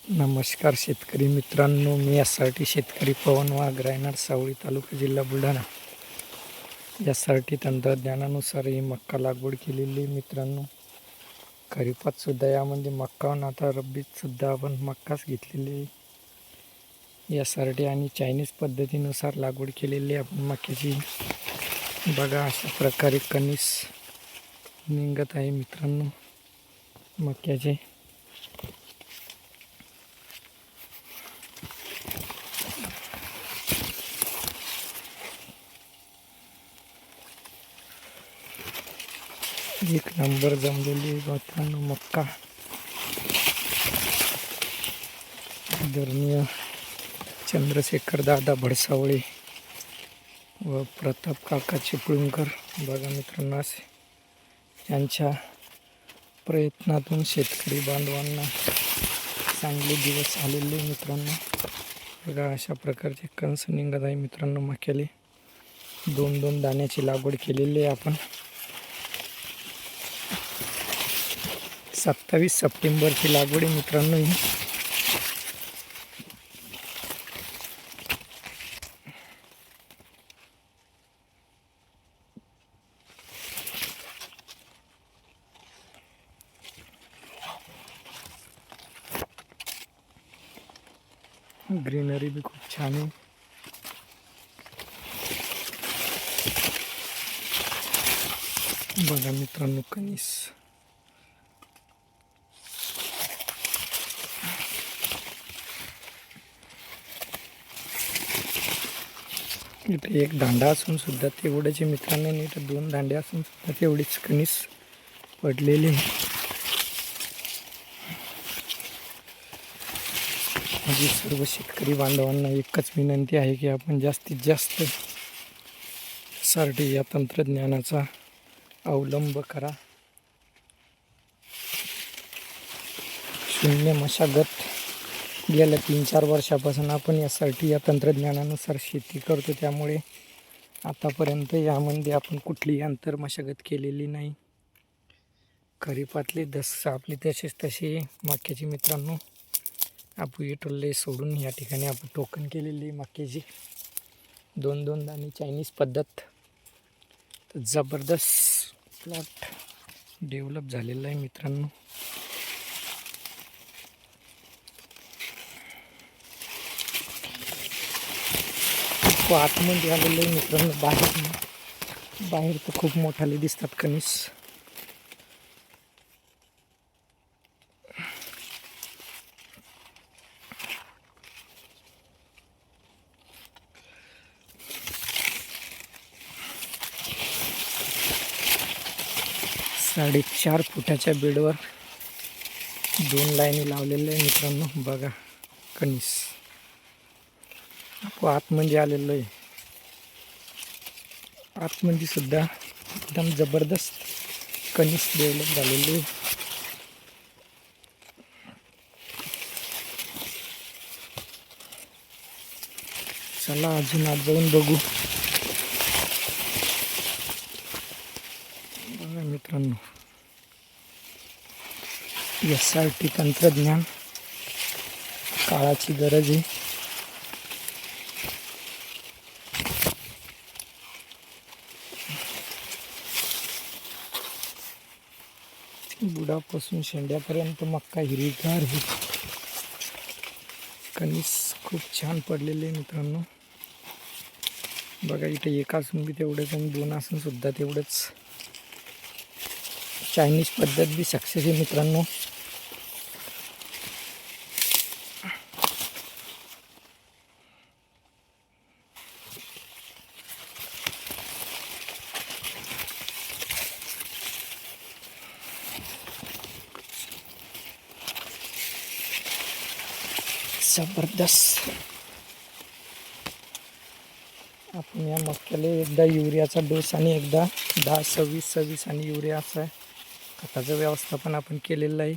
नमस्कार शेतकरी मित्रांनो, मी यासाठी शेतकरी पवन वाघ, रायनाड सावळी तालुका जिल्हा बुलढाणा. यासाठी तंत्रज्ञानानुसार ही मक्का लागवड केलेली मित्रांनो. खरीपात सुद्धा यामध्ये मक्का, आता रब्बीत सुद्धा आपण मक्काच घेतलेली यासाठी आणि चायनीज पद्धतीनुसार लागवड केलेली आपण मक्याची. बघा अशा प्रकारे कणीस निघत आहे मित्रांनो मक्याचे. एक नंबर जमलेली मित्रांनो मक्का. आदरणीय चंद्रशेखर दादा भडसावळे व प्रताप काका चिपळूणकर बघा मित्रांनो, असे यांच्या प्रयत्नातून शेतकरी बांधवांना चांगले दिवस आलेले मित्रांनो. बघा अशा प्रकारचे कंस निघत आहे मित्रांनो मक्याले. दोन दोन दाण्याची लागवड केलेली आहे आपण. 27 सप्टेंबरची लागवड आहे मित्रांनो ही. ग्रीनरी भी खूप छान आहे. बघा मित्रांनो कणीस. इथे एक दांडा असून सुद्धा तेवढ्याचे मित्रांनो, इथे दोन दांडे असून सुद्धा तेवढीच कणीस पडलेली. माझी सर्व शेतकरी बांधवांना एकच विनंती आहे की आपण जास्तीत जास्त साठी या तंत्रज्ञानाचा अवलंब करा. शून्य मशागत गेल्या 3-4 वर्षापासून आपण यासाठी या तंत्रज्ञानानुसार शेती करतो. त्यामुळे आतापर्यंत यामध्ये आपण कुठलीही अंतर मशागत केलेली नाही. खरीपातले आपली तसेच तसे मक्याची मित्रांनो आपण टोल्ले सोडून या ठिकाणी आपण टोकन केलेली मक्याची. 2-2 दाणे चायनीज पद्धत. तर जबरदस्त प्लॉट डेव्हलप झालेला आहे मित्रांनो. आतमध्ये आलेलं आहे मित्रांनो. बाहेर तर खूप मोठाले दिसतात कणीस. साडेचार फुटाच्या बेडवर 2 लाईनी लावलेल्या आहे मित्रांनो. बघा कणीस आतमध्ये आलेलं आहे. आतमध्ये सुद्धा एकदम जबरदस्त कणीस डेव्हलप झालेले. चला अजून आत जाऊन बघू. बघा मित्रांनो, यासाठी तंत्रज्ञान काळाची गरज आहे. बुडापासून शेंड्यापर्यंत मक्का हिरवीगार आहे. कणीस खूप छान पडलेले मित्रांनो. बघा इथे एक असून बी तेवढंच आणि 2 असून सुद्धा तेवढंच. चायनीज पद्धत बी सक्सेस आहे मित्रांनो. जबरदस्त. आपण या मक्याला एकदा युरियाचा डोस आणि एकदा 10-26-26 आणि युरिया असा खताचं व्यवस्थापन आपण केलेलं आहे.